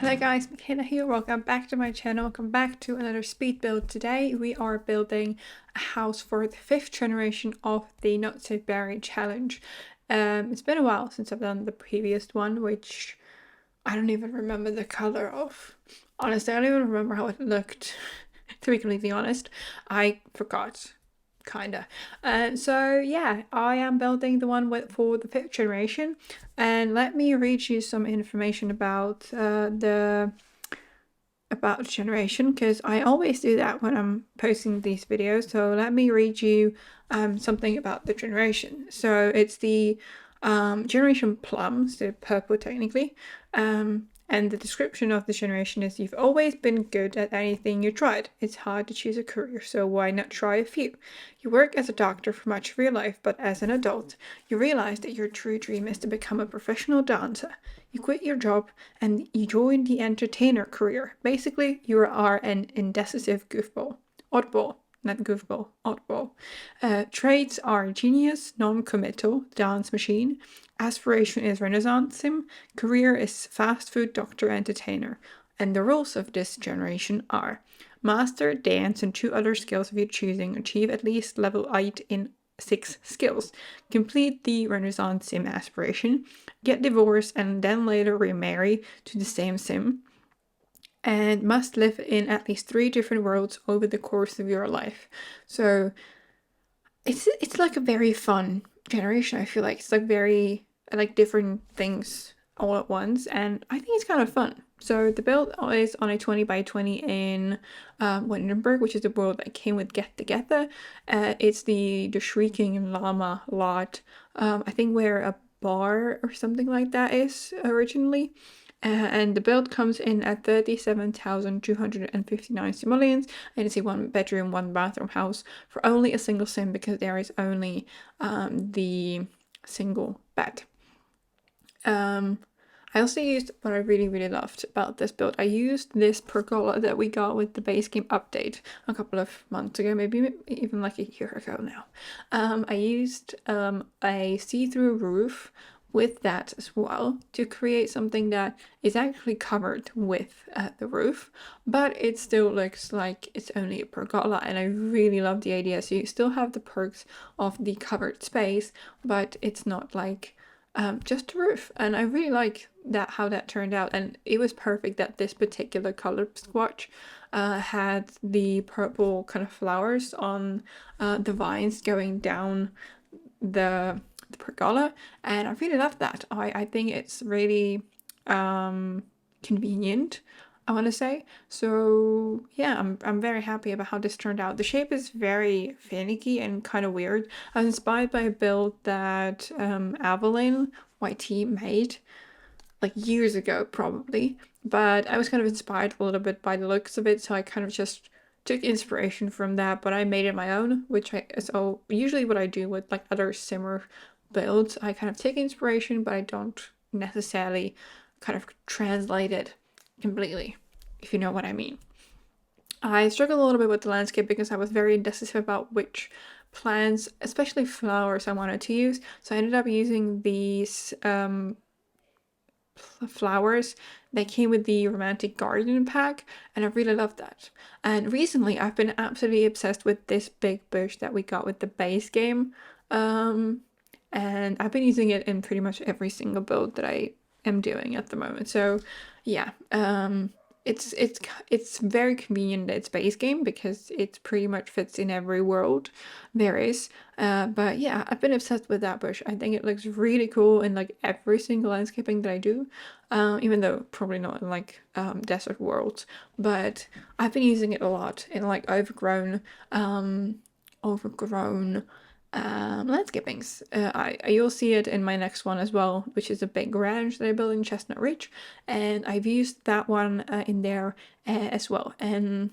Hello guys, Michaela here, welcome back to my channel, welcome back to another speed build. Today we are building a house for the 5th generation of the Not So Berry challenge. It's been a while since I've done the previous one, which I don't even remember the color of. Honestly, I don't even remember how it looked, to be completely honest. I forgot. Kinda. So yeah, I am building the one for the 5th generation, and let me read you some information about the generation, because I always do that when I'm posting these videos. So let me read you something about the generation. So it's the generation plum, so purple technically. And the description of the generation is: you've always been good at anything you tried. It's hard to choose a career, so why not try a few? You work as a doctor for much of your life, but as an adult, you realize that your true dream is to become a professional dancer. You quit your job and you join the entertainer career. Basically, you are an indecisive goofball. Oddball. Not goofball, oddball. Traits are genius, non-committal, dance machine. Aspiration is Renaissance sim. Career is fast food doctor entertainer. And the rules of this generation are: master, dance, and 2 other skills of your choosing. Achieve at least level 8 in 6 skills. Complete the Renaissance sim aspiration. Get divorced and then later remarry to the same sim. And must live in at least 3 different worlds over the course of your life. So it's like a very fun generation. I feel like it's like very like different things all at once, and I think it's kind of fun. So the build is on a 20 by 20 in Windenburg, which is the world that came with Get Together. It's the Shrieking Llama lot, I think where a bar or something like that is originally. And the build comes in at 37,259 simoleons, and it's a 1-bedroom, 1-bathroom house for only a single sim, because there is only the single bed. I also used what I really loved about this build. I used this pergola that we got with the base game update a couple of months ago, maybe even like a year ago now. I used a see-through roof with that as well to create something that is actually covered with the roof, but it still looks like it's only a pergola, and I really love the idea. So you still have the perks of the covered space, but it's not like just a roof, and I really like that, how that turned out. And it was perfect that this particular color swatch had the purple kind of flowers on the vines going down the pergola, and I really love that. I think it's really convenient, I want to say. So yeah, I'm very happy about how this turned out. The shape is very finicky and kind of weird. I was inspired by a build that Evelyn YT made like years ago probably, but I was kind of inspired a little bit by the looks of it, so I kind of just took inspiration from that, but I made it my own, which so usually what I do with like other simmer builds, I kind of take inspiration, but I don't necessarily kind of translate it completely, if you know what I mean. I struggled a little bit with the landscape because I was very indecisive about which plants, especially flowers, I wanted to use, so I ended up using these flowers that came with the romantic garden pack, and I really love that. And recently I've been absolutely obsessed with this big bush that we got with the base game, and I've been using it in pretty much every single build that I am doing at the moment. So yeah, it's very convenient that it's base game, because it pretty much fits in every world there is. But yeah, I've been obsessed with that bush. I think it looks really cool in like every single landscaping that I do, even though probably not in like desert worlds, but I've been using it a lot in like overgrown landscapings. You'll see it in my next one as well, which is a big ranch that I built in Chestnut Ridge, and I've used that one in there as well. And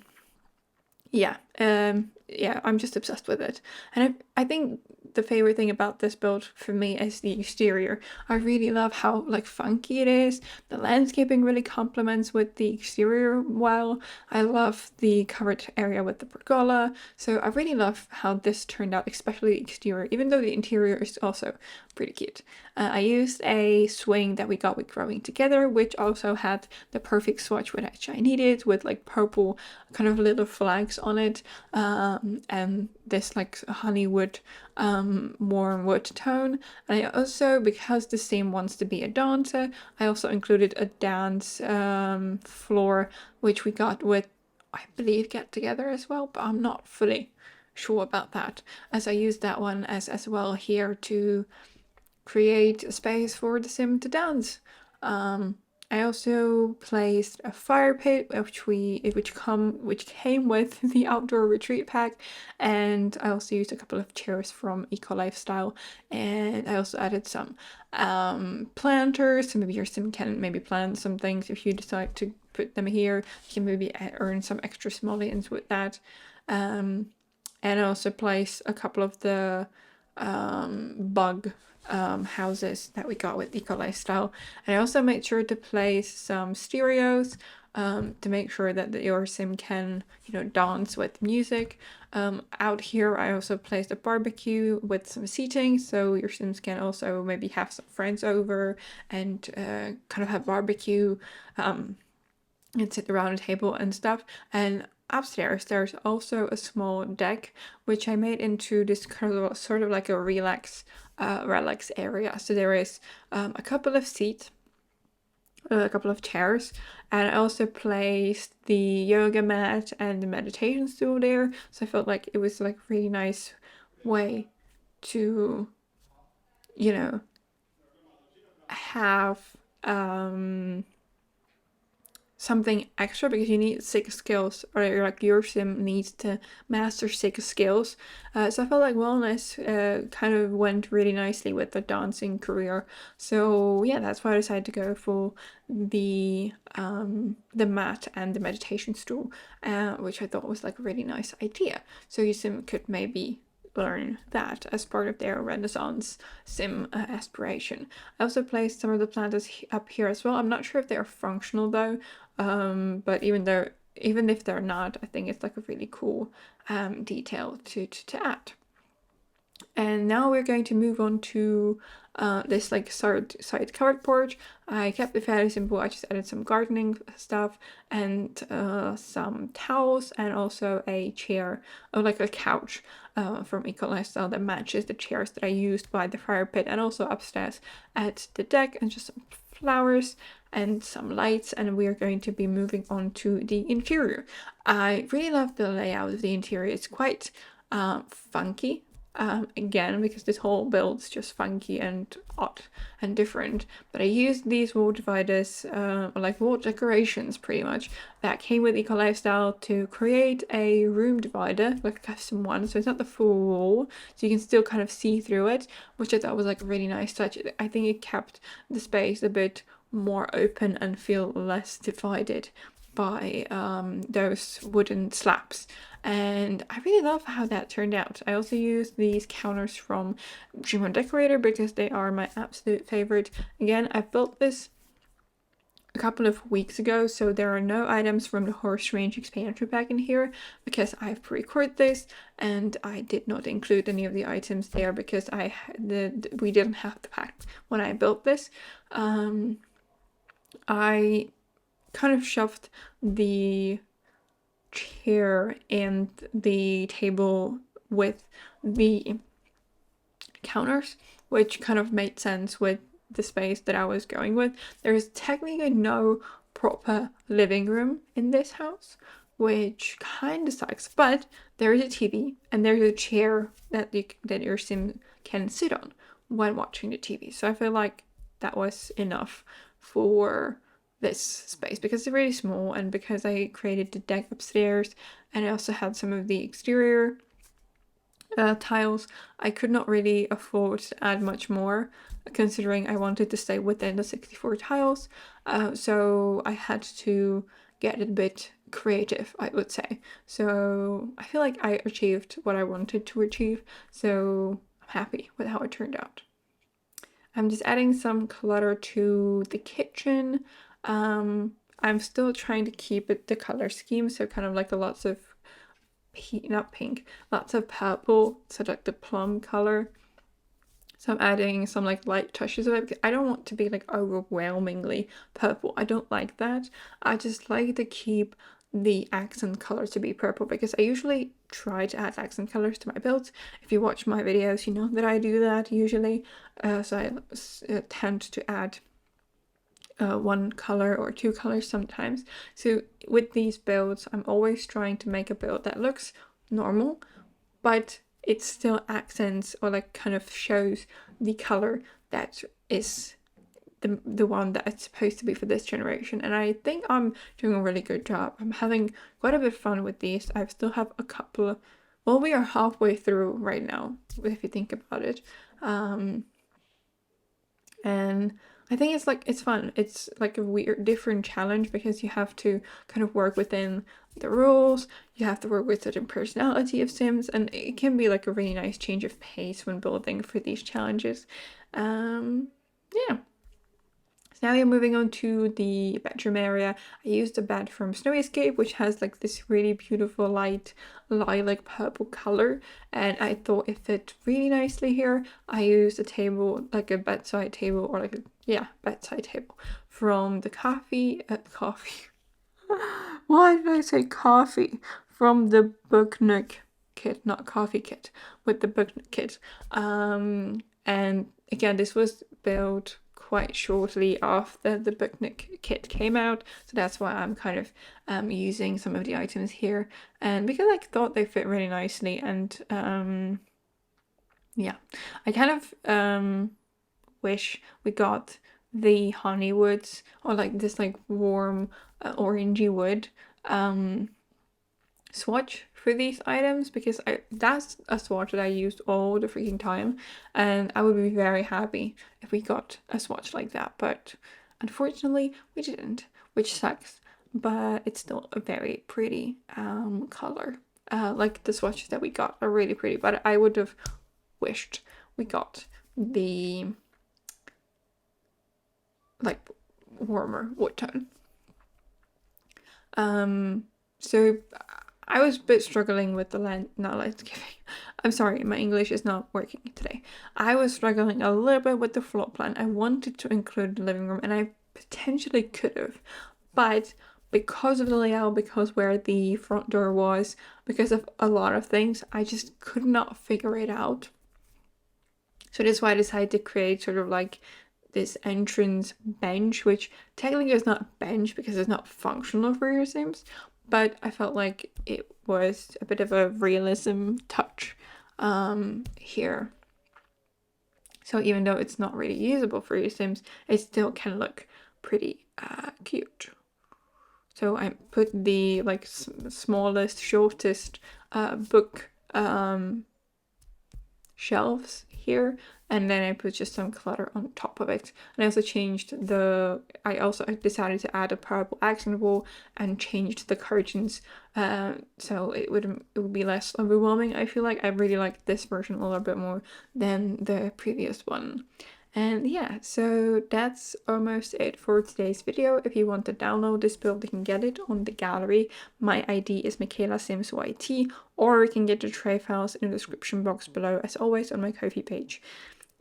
yeah, yeah, I'm just obsessed with it, and I think the favorite thing about this build for me is the exterior. I really love how like funky it is. The landscaping really complements with the exterior well. I love the covered area with the pergola. So I really love how this turned out, especially the exterior, even though the interior is also pretty cute. I used a swing that we got with Growing Together, which also had the perfect swatch which I needed, with like purple kind of little flags on it, and this like honeywood warm wood tone. And I also, because the sim wants to be a dancer, I also included a dance floor, which we got with, I believe, Get Together as well, but I'm not fully sure about that, as I used that one as well here to create a space for the sim to dance. I also placed a fire pit, which came with the outdoor retreat pack, and I also used a couple of chairs from Eco Lifestyle, and I also added some planters, so maybe your sim can maybe plant some things if you decide to put them here. You can maybe earn some extra simoleons with that. And I also placed a couple of the bug houses that we got with Eco Lifestyle. And I also made sure to place some stereos to make sure that your sim can, dance with music. Out here, I also placed a barbecue with some seating, so your sims can also maybe have some friends over and kind of have barbecue and sit around a table and stuff. And upstairs, there's also a small deck, which I made into this kind of sort of like a relax area. So there is a couple of seats, a couple of chairs, and I also placed the yoga mat and the meditation stool there. So I felt like it was like a really nice way to, have something extra, because you need 6 skills, or like your sim needs to master 6 skills. So I felt like wellness kind of went really nicely with the dancing career. So yeah, that's why I decided to go for the mat and the meditation stool, which I thought was like a really nice idea. So your sim could maybe learn that as part of their Renaissance sim aspiration. I also placed some of the planters up here as well. I'm not sure if they're functional though, but even if they're not, I think it's like a really cool detail to add. And now we're going to move on to this like side covered porch. I kept it fairly simple. I just added some gardening stuff and some towels, and also a chair, or like a couch from Eco Lifestyle that matches the chairs that I used by the fire pit, and also upstairs at the deck, and just some flowers and some lights. And we are going to be moving on to the interior. I really love the layout of the interior. It's quite funky. Again, because this whole build's just funky and odd and different, but I used these wall dividers, like wall decorations pretty much, that came with Eco Lifestyle to create a room divider, like a custom one, so it's not the full wall, so you can still kind of see through it, which I thought was like a really nice touch. I think it kept the space a bit more open and feel less divided by those wooden slabs, and I really love how that turned out. I also used these counters from Decorator because they are my absolute favorite. Again, I built this a couple of weeks ago, so there are no items from the horse range expansion pack in here because I've pre-recorded this, and I did not include any of the items there because we didn't have the pack when I built this. I kind of shoved the chair and the table with the counters, which kind of made sense with the space that I was going with. There is technically no proper living room in this house, which kind of sucks, but there is a TV and there's a chair that your sim can sit on when watching the TV. So I feel like that was enough for this space because it's really small, and because I created the deck upstairs and I also had some of the exterior tiles, I could not really afford to add much more considering I wanted to stay within the 64 tiles, so I had to get a bit creative, I would say. So I feel like I achieved what I wanted to achieve, so I'm happy with how it turned out. I'm just adding some clutter to the kitchen. I'm still trying to keep it the color scheme, so kind of like lots of lots of purple, so like the plum color. So I'm adding some like light touches of it because I don't want to be like overwhelmingly purple. I don't like that. I just like to keep the accent colors to be purple because I usually try to add accent colors to my builds. If you watch my videos, you know that I do that usually. So I tend to add one color or two colors sometimes. So with these builds, I'm always trying to make a build that looks normal, but it still accents or like kind of shows the color that is the one that it's supposed to be for this generation. And I think I'm doing a really good job. I'm having quite a bit of fun with these. I still have a couple of, well, we are halfway through right now, if you think about it. And I think it's fun. It's like a weird different challenge because you have to kind of work within the rules, you have to work with certain personality of Sims, and it can be like a really nice change of pace when building for these challenges. Yeah. So now you're moving on to the bedroom area. I used a bed from Snowy Escape, which has like this really beautiful light lilac purple color, and I thought it fit really nicely here. I used a table, like a bedside table, or like a, bedside table from the coffee. Why did I say coffee? From the book Nook kit, not coffee kit, with the book kit. And again, this was built quite shortly after the book Nook kit came out, so that's why I'm kind of using some of the items here, and because I thought they fit really nicely. And yeah, I kind of wish we got the honey woods, or like this like warm orangey wood swatch for these items, because that's a swatch that I used all the freaking time, and I would be very happy if we got a swatch like that, but unfortunately we didn't, which sucks, but it's still a very pretty color. Like the swatches that we got are really pretty, but I would have wished we got the like warmer wood tone. So I was a bit struggling with the landscaping. I'm sorry, my English is not working today. I was struggling a little bit with the floor plan. I wanted to include the living room, and I potentially could have, but because of the layout, because where the front door was, because of a lot of things, I just could not figure it out. So that's why I decided to create sort of like this entrance bench, which technically is not a bench because it's not functional for your Sims, but I felt like it was a bit of a realism touch here. So even though it's not really usable for your Sims, it still can look pretty cute. So I put the like smallest, shortest book shelves here, and then I put just some clutter on top of it. And I also changed I decided to add a purple accent wall and changed the curtains so it would be less overwhelming. I feel like I really like this version a little bit more than the previous one. And yeah, so that's almost it for today's video. If you want to download this build, you can get it on the gallery. My ID is michaelasimsyt, or you can get the tray files in the description box below, as always, on my Ko-fi page.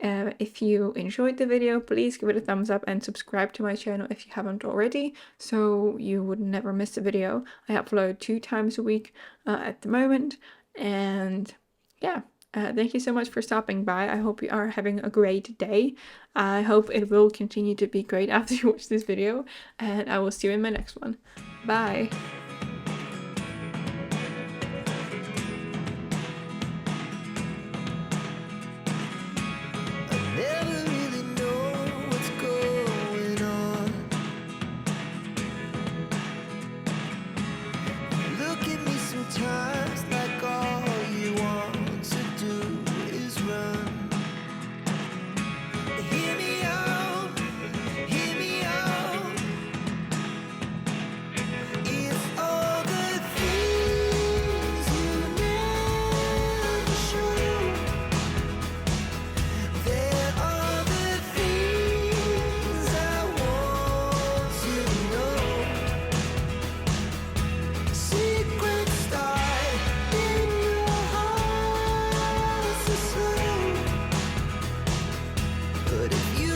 If you enjoyed the video, please give it a thumbs up and subscribe to my channel if you haven't already, so you would never miss a video. I upload 2 times a week at the moment, and yeah. Thank you so much for stopping by. I hope you are having a great day. I hope it will continue to be great after you watch this video, and I will see you in my next one. Bye! If But if you